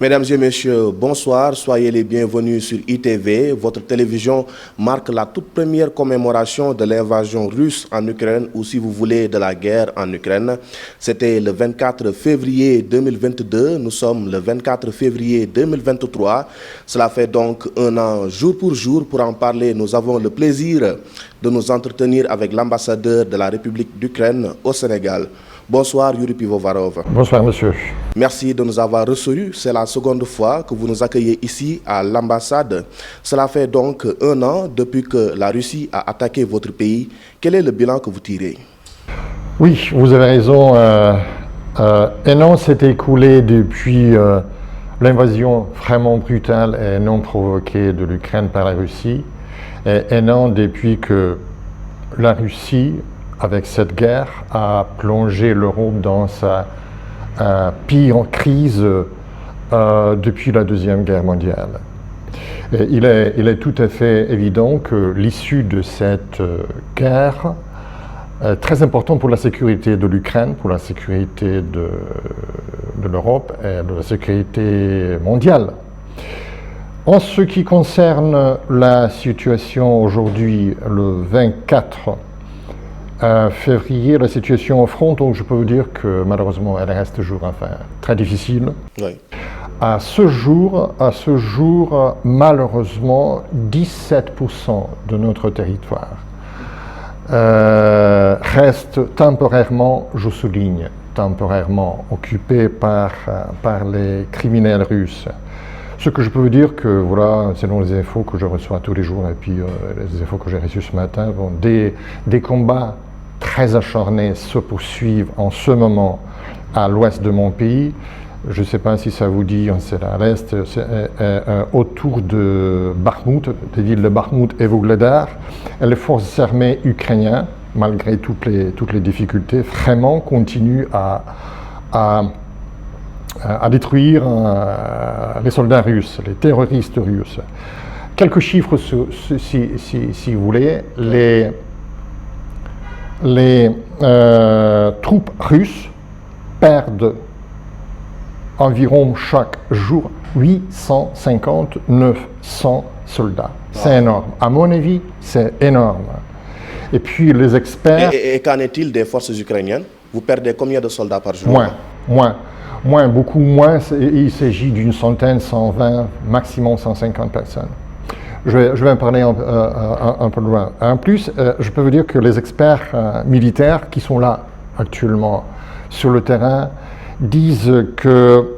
Mesdames et messieurs, bonsoir, soyez les bienvenus sur ITV. Votre télévision marque la toute première commémoration de l'invasion russe en Ukraine, ou si vous voulez, de la guerre en Ukraine. C'était le 24 février 2022, nous sommes le 24 février 2023. Cela fait donc un an jour. Pour en parler, nous avons le plaisir de nous entretenir avec l'ambassadeur de la République d'Ukraine au Sénégal. Bonsoir Yuri Pivovarov. Bonsoir monsieur. Merci de nous avoir reçus. C'est la seconde fois que vous nous accueillez ici à l'ambassade. Cela fait donc un an depuis que la Russie a attaqué votre pays. Quel est le bilan que vous tirez? Oui, vous avez raison. Un an s'est écoulé depuis l'invasion vraiment brutale et non provoquée de l'Ukraine par la Russie. Et un an depuis que la Russie, avec cette guerre, a plongé l'Europe dans sa pire crise depuis la Deuxième Guerre mondiale. Et il est tout à fait évident que l'issue de cette guerre est très importante pour la sécurité de l'Ukraine, pour la sécurité de l'Europe et de la sécurité mondiale. En ce qui concerne la situation aujourd'hui, le 24 février, la situation au front, donc je peux vous dire que malheureusement elle reste toujours très difficile. Oui. À ce jour, malheureusement, 17% de notre territoire reste temporairement, je souligne, temporairement occupé par les criminels russes. Ce que je peux vous dire que, voilà, selon les infos que je reçois tous les jours et puis les infos que j'ai reçues ce matin, bon, des combats très acharnés se poursuivent en ce moment à l'ouest de mon pays. Je ne sais pas si ça vous dit, c'est à l'est, autour de Bakhmout, des villes de Bakhmout et Vuhledar. Et les forces armées ukrainiennes, malgré toutes les difficultés, vraiment continuent à détruire les soldats russes, les terroristes russes. Quelques chiffres, si vous voulez. Les troupes russes perdent environ chaque jour 850-900 soldats. C'est énorme. À mon avis, c'est énorme. Et puis les experts... Et qu'en est-il des forces ukrainiennes? Vous perdez combien de soldats par jour? Moins, beaucoup moins. Il s'agit d'une centaine, 120, maximum 150 personnes. Je vais en parler un peu loin. En plus, je peux vous dire que les experts militaires qui sont là actuellement sur le terrain disent que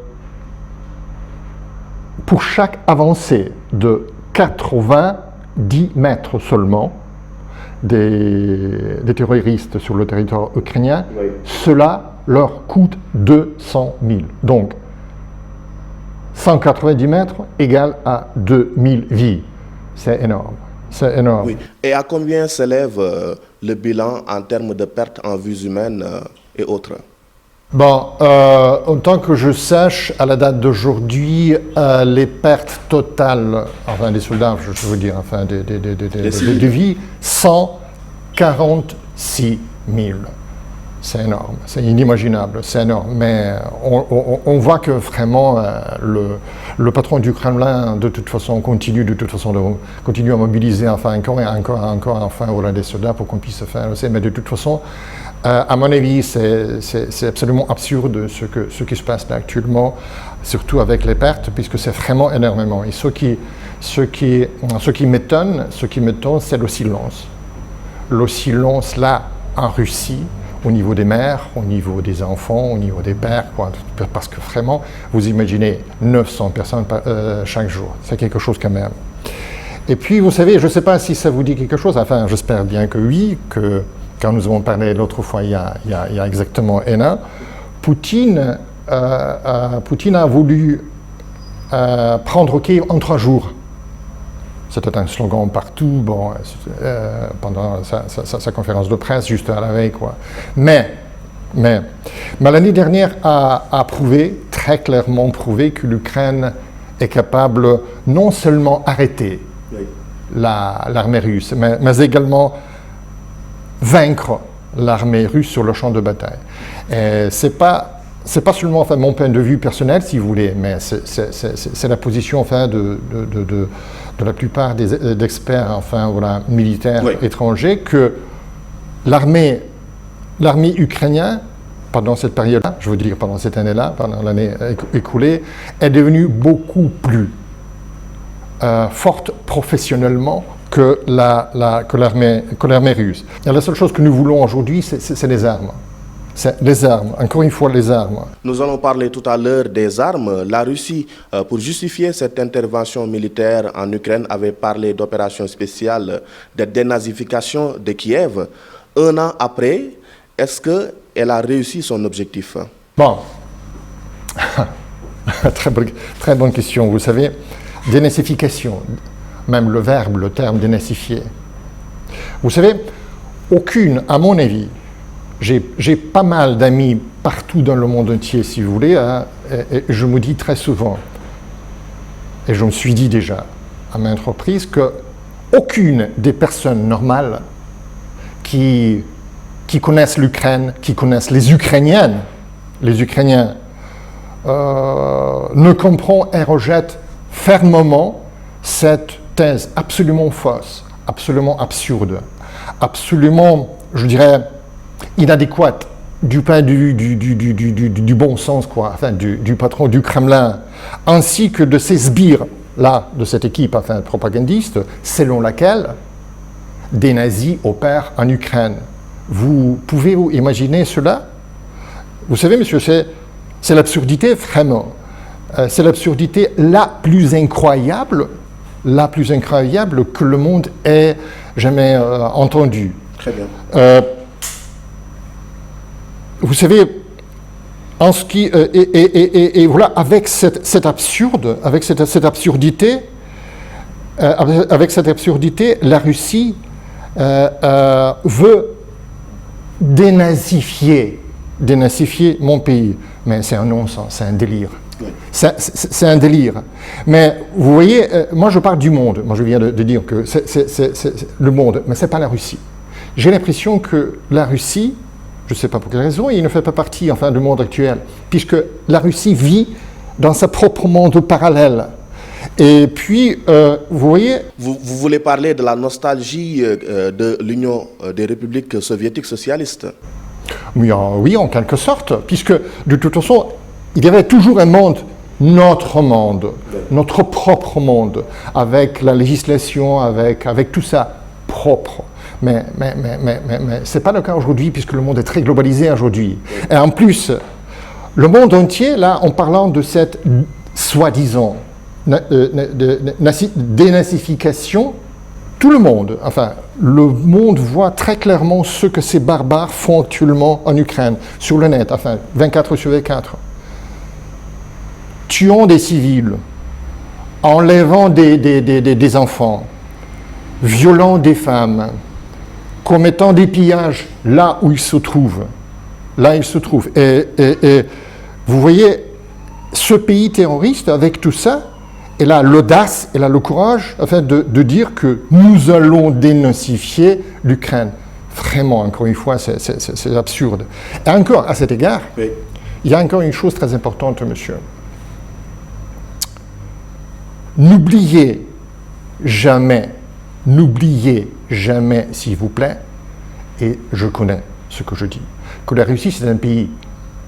pour chaque avancée de 90 mètres seulement des terroristes sur le territoire ukrainien, oui, cela leur coûte 200 000. Donc, 190 mètres égale à 2000 vies. C'est énorme. C'est énorme. Oui. Et à combien s'élève le bilan en termes de pertes en vies humaines et autres? Bon, autant que je sache, à la date d'aujourd'hui, les pertes totales, enfin des soldats, je veux dire, enfin de vies, 146 000. C'est énorme, c'est inimaginable, c'est énorme. Mais on voit que vraiment le patron du Kremlin, de toute façon, continue à mobiliser encore voilà, des soldats pour qu'on puisse faire aussi. Mais de toute façon, à mon avis, c'est absolument absurde ce qui se passe là actuellement, surtout avec les pertes, puisque c'est vraiment énormément. Et ce qui m'étonne, c'est le silence. Le silence là, en Russie, au niveau des mères, au niveau des enfants, au niveau des pères, quoi. Parce que vraiment, vous imaginez 900 personnes chaque jour. C'est quelque chose quand même. Et puis, vous savez, je ne sais pas si ça vous dit quelque chose, enfin, j'espère bien que oui, que quand nous avons parlé l'autre fois, il y a exactement un an, Poutine a voulu prendre Kiev en 3 jours. C'était un slogan partout, bon, pendant sa conférence de presse, juste à la veille, quoi. Mais l'année dernière a très clairement prouvé que l'Ukraine est capable non seulement d'arrêter l'armée russe, mais également vaincre l'armée russe sur le champ de bataille. C'est pas c'est pas seulement enfin, mon point de vue personnel, si vous voulez, mais c'est la position enfin, de la plupart des experts enfin, voilà, militaires étrangers que l'armée ukrainienne, pendant cette période-là, je veux dire pendant cette année-là, pendant l'année écoulée, est devenue beaucoup plus forte professionnellement que l'armée russe. Et la seule chose que nous voulons aujourd'hui, c'est les armes. C'est les armes, encore une fois les armes. Nous allons parler tout à l'heure des armes. La Russie, pour justifier cette intervention militaire en Ukraine, avait parlé d'opération spéciale de dénazification de Kiev. Un an après, est-ce qu'elle a réussi son objectif? Bon, très bonne question. Vous savez, dénazification, même le verbe, le terme dénazifier. Vous savez, aucune, à mon avis, j'ai pas mal d'amis partout dans le monde entier, si vous voulez, hein, et je me dis très souvent, et je me suis dit déjà à maintes reprises, qu'aucune des personnes normales qui connaissent l'Ukraine, qui connaissent les Ukrainiens, ne comprend et rejette fermement cette thèse absolument fausse, absolument absurde, absolument, je dirais, inadéquate du point de vue du bon sens, quoi, enfin, du patron du Kremlin, ainsi que de ces sbires-là, de cette équipe enfin, propagandiste, selon laquelle des nazis opèrent en Ukraine. Vous pouvez vous imaginer cela? Vous savez, monsieur, c'est l'absurdité, vraiment. C'est l'absurdité la plus incroyable que le monde ait jamais entendue. Très bien. Vous savez, en ce qui et voilà, avec cette absurdité, la Russie veut dénazifier mon pays. Mais c'est un non-sens, c'est un délire. Oui. C'est un délire. Mais vous voyez, moi je parle du monde. Moi je viens de dire que c'est le monde, mais ce n'est pas la Russie. J'ai l'impression que la Russie, je ne sais pas pour quelle raison, il ne fait pas partie enfin, du monde actuel, puisque la Russie vit dans sa propre monde parallèle. Et puis, vous voyez... Vous voulez parler de la nostalgie de l'Union des républiques soviétiques socialistes? Oui, en quelque sorte, puisque de toute façon, il y avait toujours un monde, notre propre monde, avec la législation, avec tout ça propre. Mais ce n'est pas le cas aujourd'hui, puisque le monde est très globalisé aujourd'hui. Et en plus, le monde entier, là, en parlant de cette soi-disant dénazification, tout le monde voit très clairement ce que ces barbares font actuellement en Ukraine, sur le net, enfin, 24 sur 24. Tuant des civils, enlevant des enfants, violant des femmes, commettant des pillages là où ils se trouvent. Et vous voyez, ce pays terroriste, avec tout ça, elle a l'audace, elle a le courage enfin, de dire que nous allons dénazifier l'Ukraine. Vraiment, encore une fois, c'est absurde. Et encore, à cet égard, oui. Il y a encore une chose très importante, monsieur. N'oubliez jamais, s'il vous plaît, et je connais ce que je dis, que la Russie, c'est un pays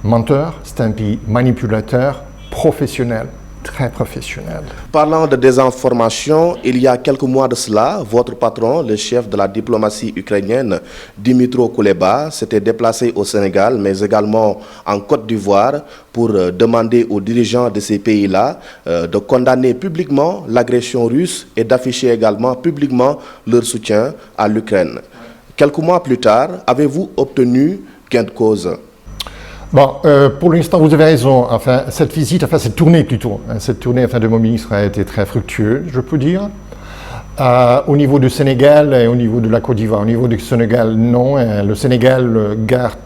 menteur, c'est un pays manipulateur, professionnel, très professionnel. Parlant de désinformation, il y a quelques mois de cela, votre patron, le chef de la diplomatie ukrainienne, Dmytro Kuleba, s'était déplacé au Sénégal, mais également en Côte d'Ivoire, pour demander aux dirigeants de ces pays-là de condamner publiquement l'agression russe et d'afficher également publiquement leur soutien à l'Ukraine. Quelques mois plus tard, avez-vous obtenu gain de cause? Bon, pour l'instant, vous avez raison. Enfin, cette tournée plutôt, cette tournée enfin, de mon ministre a été très fructueuse, je peux dire. Au niveau du Sénégal et au niveau de la Côte d'Ivoire. Au niveau du Sénégal, non. Le Sénégal garde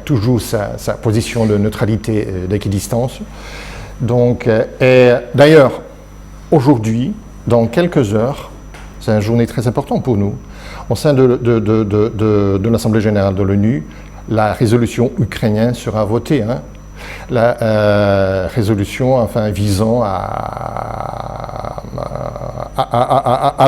toujours sa position de neutralité et d'équidistance. Donc, et d'ailleurs, aujourd'hui, dans quelques heures, c'est une journée très importante pour nous, au sein de l'Assemblée générale de l'ONU, la résolution ukrainienne sera votée. Hein. la résolution enfin, visant à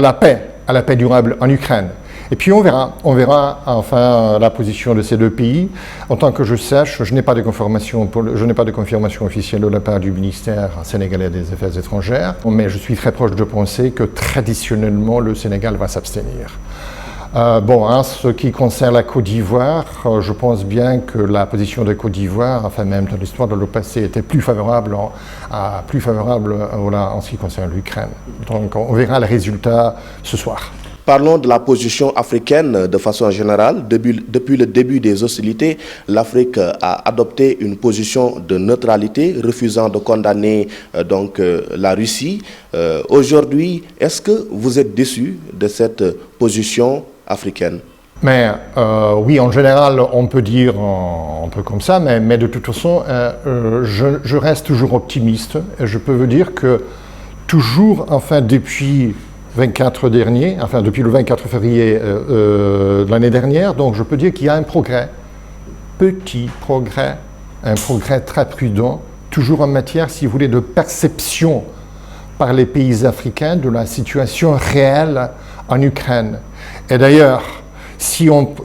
la paix durable en Ukraine. Et puis on verra enfin la position de ces deux pays. En tant que je sache, je n'ai pas de confirmation officielle de la part du ministère sénégalais des Affaires étrangères, mais je suis très proche de penser que traditionnellement le Sénégal va s'abstenir. Ce qui concerne la Côte d'Ivoire, je pense bien que la position de Côte d'Ivoire, enfin même dans l'histoire de le passé, était plus favorable en ce qui concerne l'Ukraine. Donc on verra les résultats ce soir. Parlons de la position africaine de façon générale. Depuis le début des hostilités, l'Afrique a adopté une position de neutralité, refusant de condamner la Russie. Aujourd'hui, est-ce que vous êtes déçu de cette position africaine? Mais oui, en général, on peut dire un peu comme ça, mais de toute façon, je reste toujours optimiste. Et je peux vous dire que toujours, enfin, depuis le 24 février de l'année dernière, donc je peux dire qu'il y a un progrès, petit progrès, un progrès très prudent, toujours en matière, si vous voulez, de perception par les pays africains de la situation réelle en Ukraine. Et d'ailleurs, si on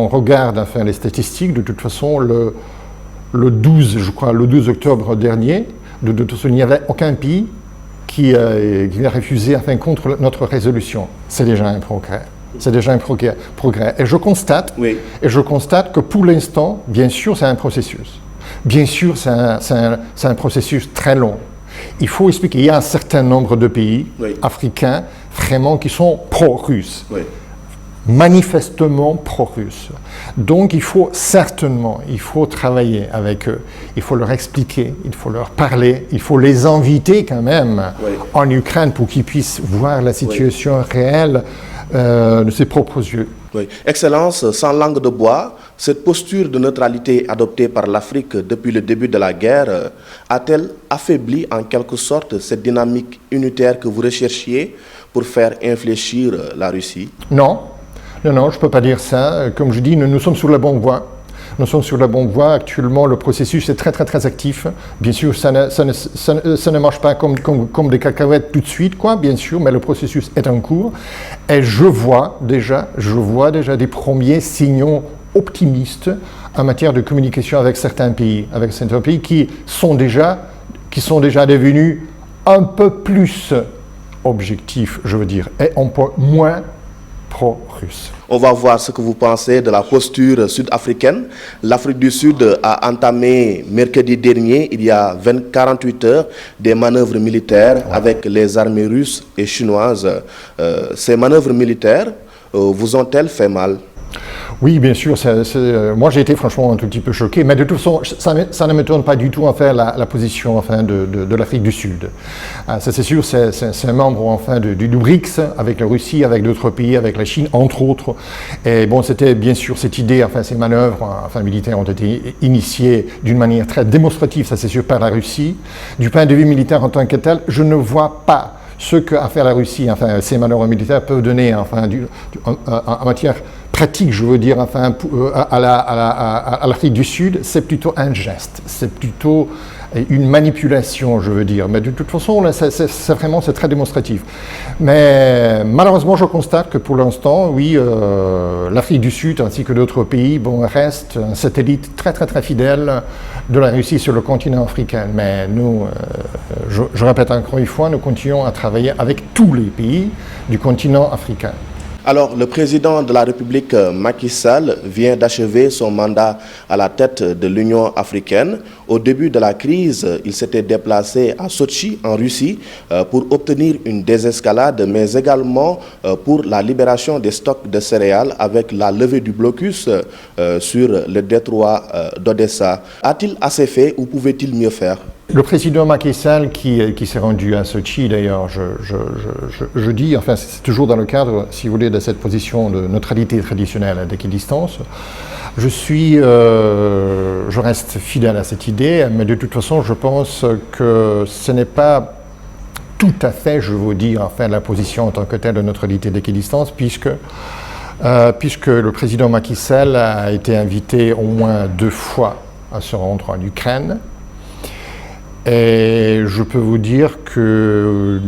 regarde enfin, les statistiques, de toute façon, le 12 octobre dernier, de toute façon, il n'y avait aucun pays qui a refusé enfin, contre notre résolution. C'est déjà un progrès. C'est déjà un progrès. Et je constate que pour l'instant, bien sûr, c'est un processus. Bien sûr, c'est un processus très long. Il faut expliquer qu'il y a un certain nombre de pays africains vraiment qui sont pro-russes. Manifestement pro-russes. Donc il faut travailler avec eux, il faut leur expliquer, il faut leur parler, il faut les inviter quand même en Ukraine pour qu'ils puissent voir la situation réelle de ses propres yeux. Oui. Excellence, sans langue de bois, cette posture de neutralité adoptée par l'Afrique depuis le début de la guerre a-t-elle affaibli en quelque sorte cette dynamique unitaire que vous recherchiez pour faire infléchir la Russie? Non, je ne peux pas dire ça. Comme je dis, nous sommes sur la bonne voie. Nous sommes sur la bonne voie. Actuellement, le processus est très, très, très actif. Bien sûr, ça ne marche pas comme des cacahuètes tout de suite, bien sûr, mais le processus est en cours. Et je vois déjà des premiers signaux optimistes en matière de communication avec certains pays qui sont déjà devenus un peu plus objectifs, je veux dire, et un peu moins pro-russe. On va voir ce que vous pensez de la posture sud-africaine. L'Afrique du Sud a entamé mercredi dernier, il y a 48 heures, des manœuvres militaires avec les armées russes et chinoises. Ces manœuvres militaires vous ont-elles fait mal? Oui, bien sûr. Moi, j'ai été franchement un tout petit peu choqué, mais de toute façon, ça ne m'étonne pas du tout enfin, la position enfin, de l'Afrique du Sud. Ça, c'est sûr, c'est un membre enfin, du BRICS, avec la Russie, avec d'autres pays, avec la Chine, entre autres. Et bon, c'était bien sûr cette idée, enfin, ces manœuvres enfin, militaires ont été initiées d'une manière très démonstrative, ça c'est sûr, par la Russie. Du point de vue militaire en tant que tel, je ne vois pas ce qu'a fait la Russie, enfin, ces manœuvres militaires peuvent donner enfin, en matière pratique, je veux dire, enfin, à l'Afrique du Sud, c'est plutôt un geste, c'est plutôt une manipulation, je veux dire. Mais de toute façon, c'est très démonstratif. Mais malheureusement, je constate que pour l'instant, oui, l'Afrique du Sud ainsi que d'autres pays restent un satellite très, très, très fidèle de la Russie sur le continent africain. Mais nous, je répète encore une fois, nous continuons à travailler avec tous les pays du continent africain. Alors, le président de la République, Macky Sall, vient d'achever son mandat à la tête de l'Union africaine. Au début de la crise, il s'était déplacé à Sotchi, en Russie, pour obtenir une désescalade, mais également pour la libération des stocks de céréales avec la levée du blocus sur le détroit d'Odessa. A-t-il assez fait ou pouvait-il mieux faire? Le président Macky Sall qui s'est rendu à Sotchi, d'ailleurs, je dis, enfin c'est toujours dans le cadre, si vous voulez, de cette position de neutralité traditionnelle à d'équidistance, je reste fidèle à cette idée, mais de toute façon, je pense que ce n'est pas tout à fait, je veux dire, enfin, la position en tant que telle de neutralité d'équidistance, puisque puisque le président Macky Sall a été invité au moins 2 fois à se rendre en Ukraine. Et je peux vous dire que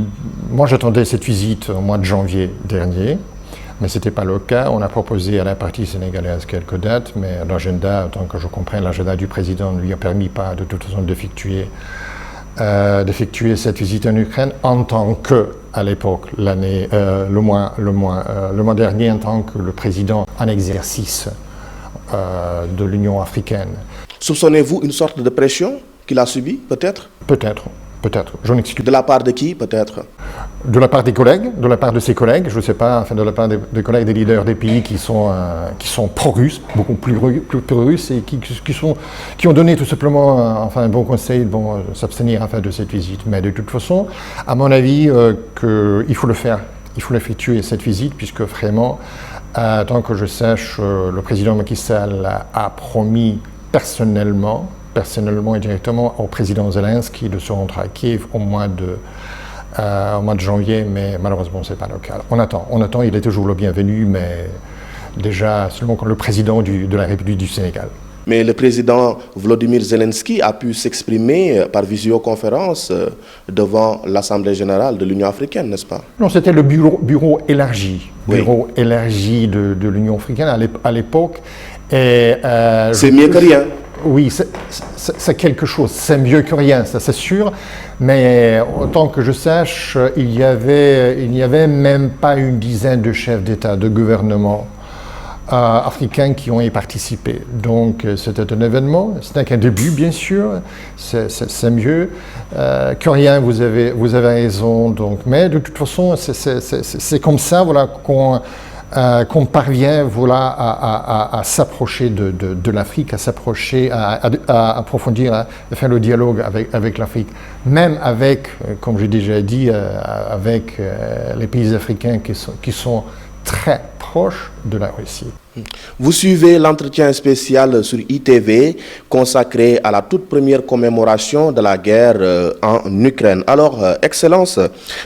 moi j'attendais cette visite au mois de janvier dernier, mais ce n'était pas le cas. On a proposé à la partie sénégalaise quelques dates, mais l'agenda, tant que je comprends, l'agenda du président ne lui a permis pas de toute façon d'effectuer cette visite en Ukraine en tant que, à l'époque, le mois dernier, en tant que le président en exercice de l'Union africaine. Soupçonnez-vous une sorte de pression qu'il a subie, peut-être? Peut-être, j'en excuse. De la part de qui, peut-être? De la part des collègues, de la part de ses collègues, je ne sais pas, enfin de la part des collègues des leaders des pays qui sont pro-russes, beaucoup plus russes, et qui ont donné tout simplement un bon conseil de s'abstenir de cette visite. Mais de toute façon, à mon avis, il faut le faire, il faut effectuer cette visite, puisque vraiment, tant que je sache, le président Macky Sall a promis personnellement et directement au président Zelensky de se rendre à Kiev au mois de janvier, mais malheureusement ce n'est pas le cas. On attend, il est toujours le bienvenu, mais déjà seulement comme le président de la République du Sénégal. Mais le président Volodymyr Zelensky a pu s'exprimer par visioconférence devant l'Assemblée générale de l'Union africaine, n'est-ce pas? Non, c'était le bureau élargi, de l'Union africaine à l'époque. C'est mieux que rien. Oui, c'est quelque chose, c'est mieux que rien, ça c'est sûr, mais autant que je sache, il n'y avait même pas une dizaine de chefs d'État, de gouvernement africains qui ont y participé. Donc c'était un événement, ce n'est qu'un début bien sûr, c'est mieux que rien, vous avez raison, donc, mais de toute façon c'est comme ça voilà, qu'on parvient à s'approcher de l'Afrique, à s'approcher, à approfondir, à faire le dialogue avec l'Afrique, même avec, comme j'ai déjà dit, avec les pays africains qui sont très proches de la Russie. Vous suivez l'entretien spécial sur ITV consacré à la toute première commémoration de la guerre en Ukraine. Alors, Excellence,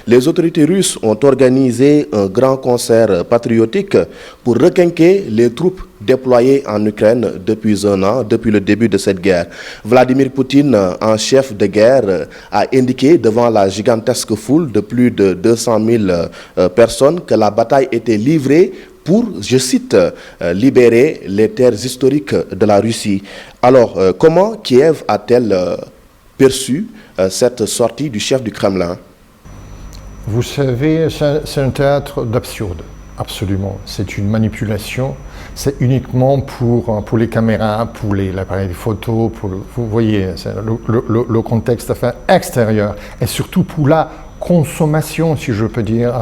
les autorités russes ont organisé un grand concert patriotique pour requinquer les troupes déployées en Ukraine depuis un an, depuis le début de cette guerre. Vladimir Poutine, en chef de guerre, a indiqué devant la gigantesque foule de plus de 200 000 personnes que la bataille était livrée pour, je cite, libérer les terres historiques de la Russie. Alors, comment Kiev a-t-elle perçu cette sortie du chef du Kremlin? Vous savez, c'est un théâtre d'absurde, absolument. C'est une manipulation. C'est uniquement pour les caméras, pour l'appareil photo, vous voyez, le contexte extérieur, et surtout pour la consommation, si je peux dire,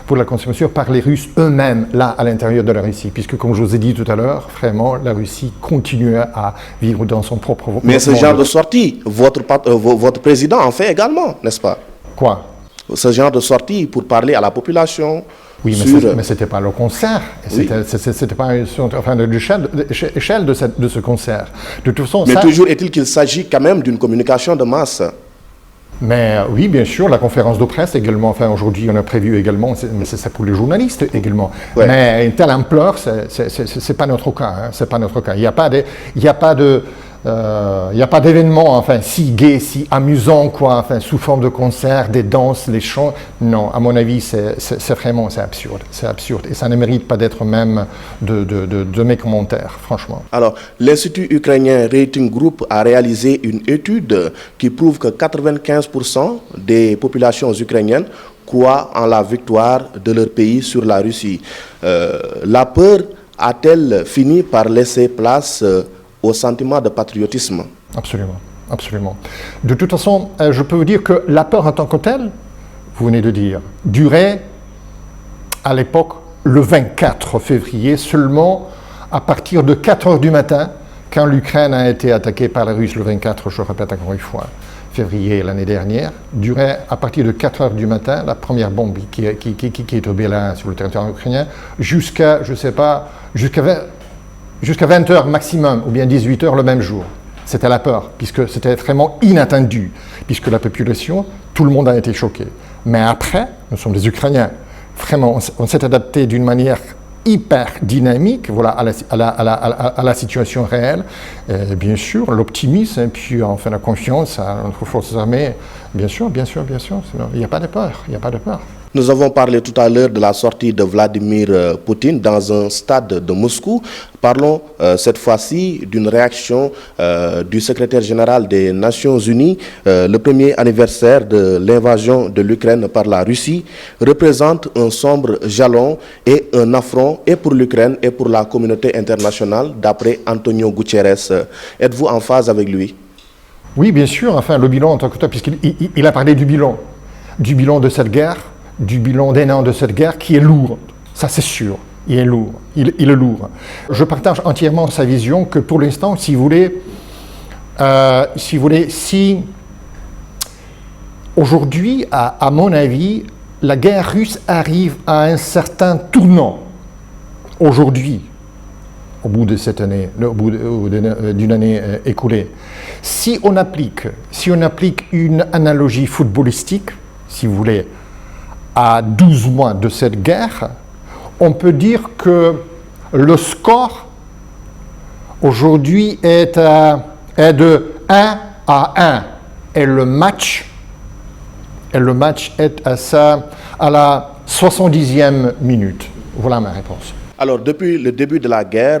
pour la consommation par les Russes eux-mêmes, là, à l'intérieur de la Russie. Puisque, comme je vous ai dit tout à l'heure, vraiment, la Russie continue à vivre dans son propre monde. Mais ce genre de sortie, votre président en fait également, n'est-ce pas? Quoi? Ce genre de sortie pour parler à la population. Oui, mais ce n'était pas le concert. C'était pas l'échelle de ce concert. De toute façon, mais toujours est-il qu'il s'agit quand même d'une communication de masse. Mais oui, bien sûr, la conférence de presse également, aujourd'hui on a prévu également, mais c'est ça pour les journalistes également. Ouais. Mais une telle ampleur, c'est pas notre cas, hein, c'est pas notre cas. Il n'y a pas d'événement, si gai, si amusant, sous forme de concert, des danses, les chants. Non, à mon avis, c'est vraiment absurde. C'est absurde. Et ça ne mérite pas d'être même de mes commentaires, franchement. Alors, l'Institut ukrainien Rating Group a réalisé une étude qui prouve que 95% des populations ukrainiennes croient en la victoire de leur pays sur la Russie. La peur a-t-elle fini par laisser place au sentiment de patriotisme? Absolument, absolument. De toute façon, je peux vous dire que la peur en tant que telle, vous venez de dire, durait à l'époque le 24 février, seulement à partir de 4 heures du matin, quand l'Ukraine a été attaquée par les Russes le 24, je répète encore une fois, février l'année dernière, durait à partir de 4 heures du matin, la première bombe qui est tombée là sur le territoire ukrainien, jusqu'à 20 heures maximum, ou bien 18 heures le même jour. C'était la peur, puisque c'était vraiment inattendu, puisque la population, tout le monde a été choqué. Mais après, nous sommes des Ukrainiens, vraiment, on s'est adapté d'une manière hyper dynamique, voilà, à la situation réelle. Et bien sûr, l'optimisme et puis enfin la confiance à notre forces armées, bien sûr, sinon, il n'y a pas de peur, Nous avons parlé tout à l'heure de la sortie de Vladimir Poutine dans un stade de Moscou. Parlons cette fois-ci d'une réaction du secrétaire général des Nations Unies. Le premier anniversaire de l'invasion de l'Ukraine par la Russie représente un sombre jalon et un affront et pour l'Ukraine et pour la communauté internationale, d'après Antonio Guterres. Êtes-vous en phase avec lui? Oui, bien sûr, enfin le bilan en tant que tel, puisqu'il a parlé du bilan de cette guerre, du bilan d'un an de cette guerre qui est lourd, ça c'est sûr, il est lourd. Je partage entièrement sa vision que pour l'instant, si aujourd'hui, à mon avis, la guerre russe arrive à un certain tournant. Aujourd'hui, au bout de cette année, d'une année écoulée. Si on applique une analogie footballistique, si vous voulez, à 12 mois de cette guerre, on peut dire que le score aujourd'hui est de 1 à 1 et le match est à la 70e minute. Voilà ma réponse. Alors, depuis le début de la guerre,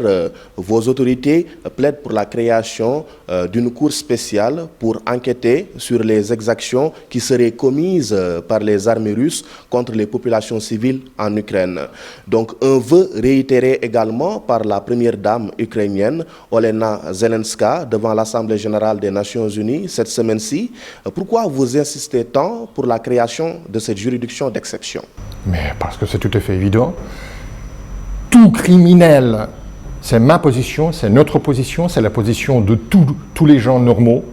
vos autorités plaident pour la création d'une cour spéciale pour enquêter sur les exactions qui seraient commises par les armées russes contre les populations civiles en Ukraine. Donc, un vœu réitéré également par la première dame ukrainienne, Olena Zelenska, devant l'Assemblée générale des Nations unies cette semaine-ci. Pourquoi vous insistez tant pour la création de cette juridiction d'exception? Mais parce que c'est tout à fait évident. Tout criminel, c'est ma position, c'est notre position, c'est la position de tous les gens normaux,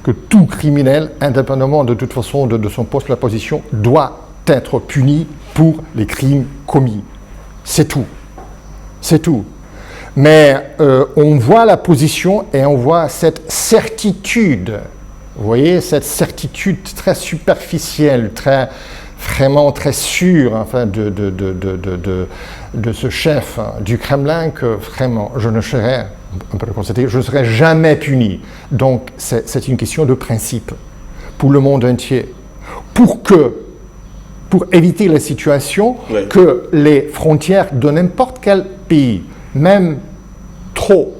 que tout criminel, indépendamment de toute façon de son poste, la position, doit être puni pour les crimes commis. C'est tout. Mais on voit la position et on voit cette certitude, vous voyez, cette certitude très superficielle, vraiment très sûre, enfin, de ce chef du Kremlin que vraiment je ne serai, on peut le constater, je ne serai jamais puni. Donc c'est une question de principe pour le monde entier. Pour éviter la situation que les frontières de n'importe quel pays, même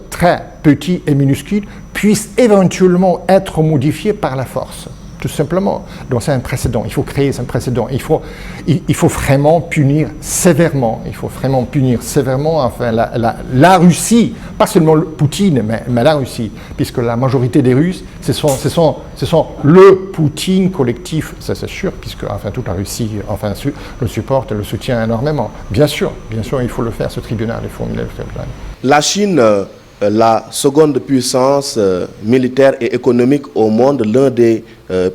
très petits et minuscules, puissent éventuellement être modifiées par la force. Tout simplement. Donc c'est un précédent. Il faut créer un précédent. Il faut vraiment punir sévèrement. Enfin, la Russie, pas seulement Poutine, mais la Russie, puisque la majorité des Russes, ce sont le Poutine collectif, ça c'est sûr, puisque enfin toute la Russie, enfin le supporte et le soutient énormément. Bien sûr, il faut le faire. Ce tribunal, il faut formuler le tribunal. La Chine, la seconde puissance militaire et économique au monde, l'un des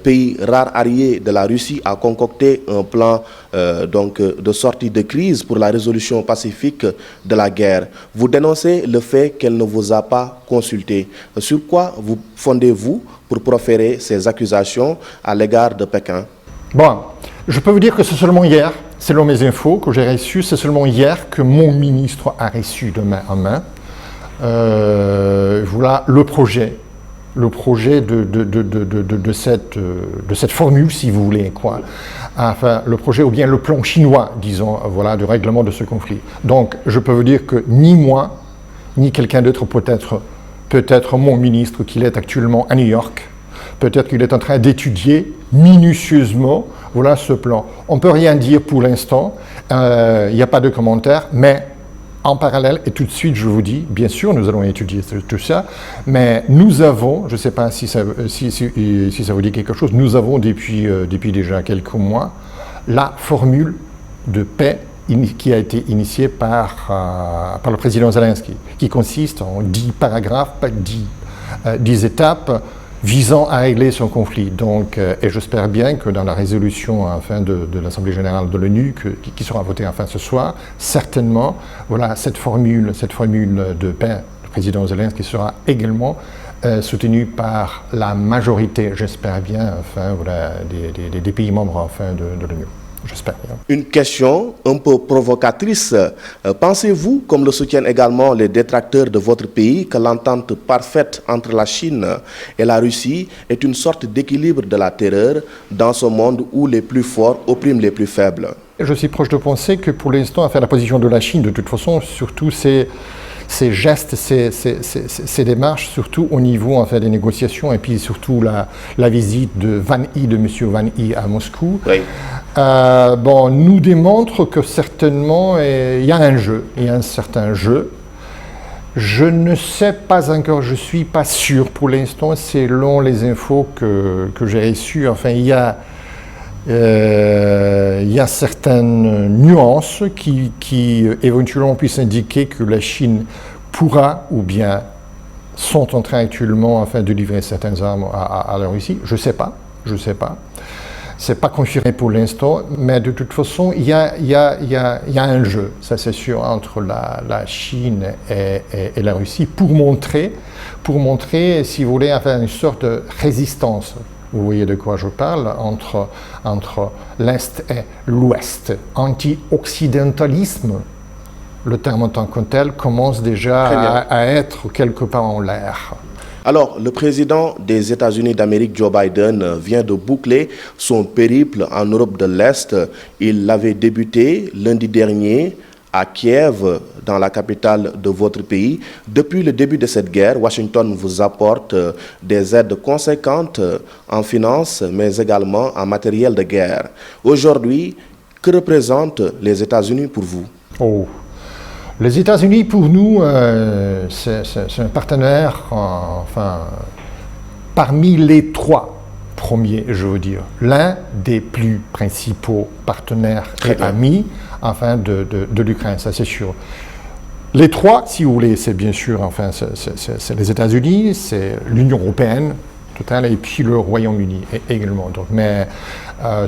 pays rares alliés de la Russie, a concocté un plan de sortie de crise pour la résolution pacifique de la guerre. Vous dénoncez le fait qu'elle ne vous a pas consulté. Sur quoi vous fondez-vous pour proférer ces accusations à l'égard de Pékin? Bon, je peux vous dire que c'est seulement hier, selon mes infos que j'ai reçues, c'est seulement hier que mon ministre a reçu de main en main voilà le projet de cette formule, si vous voulez, quoi. Enfin, le projet ou bien le plan chinois, disons, voilà, de règlement de ce conflit. Donc, je peux vous dire que ni moi, ni quelqu'un d'autre, peut-être mon ministre, qu'il est actuellement à New York, peut-être qu'il est en train d'étudier minutieusement, voilà, ce plan. On ne peut rien dire pour l'instant, il n'y a pas de commentaires, mais en parallèle, et tout de suite, je vous dis, bien sûr, nous allons étudier tout ça, mais nous avons, je ne sais pas si ça vous dit quelque chose, nous avons depuis déjà quelques mois la formule de paix qui a été initiée par le président Zelensky, qui consiste en 10 paragraphes, 10 étapes, visant à régler son conflit. Donc, et j'espère bien que dans la résolution enfin, de l'Assemblée générale de l'ONU qui sera votée enfin ce soir, certainement, voilà, cette formule de paix du président Zelensky sera également soutenue par la majorité, j'espère bien, enfin, voilà, des pays membres enfin, de l'ONU. j'espère bien. Une question un peu provocatrice. Pensez-vous, comme le soutiennent également les détracteurs de votre pays, que l'entente parfaite entre la Chine et la Russie est une sorte d'équilibre de la terreur dans ce monde où les plus forts oppriment les plus faibles? Je suis proche de penser que pour l'instant, la position de la Chine, de toute façon, surtout ces gestes, ces démarches, surtout au niveau des négociations, et puis surtout la visite de M. Van Yi à Moscou, oui. Nous démontre que certainement il y a un jeu, il y a un certain jeu. Je ne sais pas encore, je ne suis pas sûr pour l'instant, selon les infos que j'ai reçues. Enfin, il y a certaines nuances qui éventuellement puissent indiquer que la Chine pourra ou bien sont en train actuellement de livrer certaines armes à la Russie. Je ne sais pas. C'est pas confirmé pour l'instant, mais de toute façon, il y a un jeu, ça c'est sûr, entre la Chine et la Russie pour montrer, si vous voulez, une sorte de résistance. Vous voyez de quoi je parle, entre l'Est et l'Ouest. Anti-occidentalisme, le terme en tant que tel, commence déjà à être quelque part en l'air. Alors, le président des États-Unis d'Amérique, Joe Biden, vient de boucler son périple en Europe de l'Est. Il l'avait débuté lundi dernier à Kiev, dans la capitale de votre pays. Depuis le début de cette guerre, Washington vous apporte des aides conséquentes en finances, mais également en matériel de guerre. Aujourd'hui, que représentent les États-Unis pour vous? Les États-Unis, pour nous, c'est un partenaire, parmi les trois premiers, je veux dire, l'un des plus principaux partenaires et amis, de l'Ukraine, ça c'est sûr. Les trois, si vous voulez, c'est bien sûr, c'est les États-Unis, c'est l'Union européenne, et puis le Royaume-Uni également. Donc, mais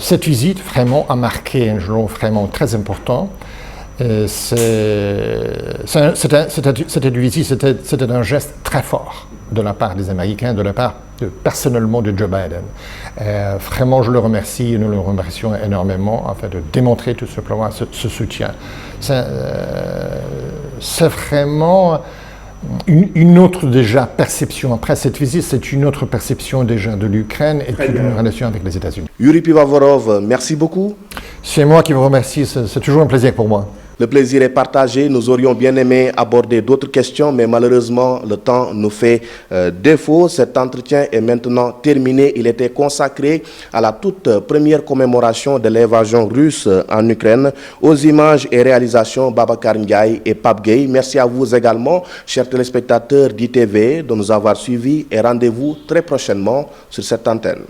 cette visite vraiment a marqué un jalon vraiment très important. C'était un geste très fort de la part des Américains, personnellement de Joe Biden. Vraiment, je le remercie et nous le remercions énormément de démontrer tout simplement ce soutien. C'est vraiment une autre déjà perception. Après cette visite, c'est une autre perception déjà de l'Ukraine et puis de nos relations avec les États-Unis. Yuri Pivavorov, merci beaucoup. C'est moi qui vous remercie, c'est toujours un plaisir pour moi. Le plaisir est partagé. Nous aurions bien aimé aborder d'autres questions, mais malheureusement, le temps nous fait défaut. Cet entretien est maintenant terminé. Il était consacré à la toute première commémoration de l'invasion russe en Ukraine. Aux images et réalisations, Babacar Ndiaye et Pape Gueye. Merci à vous également, chers téléspectateurs d'ITV, de nous avoir suivis et rendez-vous très prochainement sur cette antenne.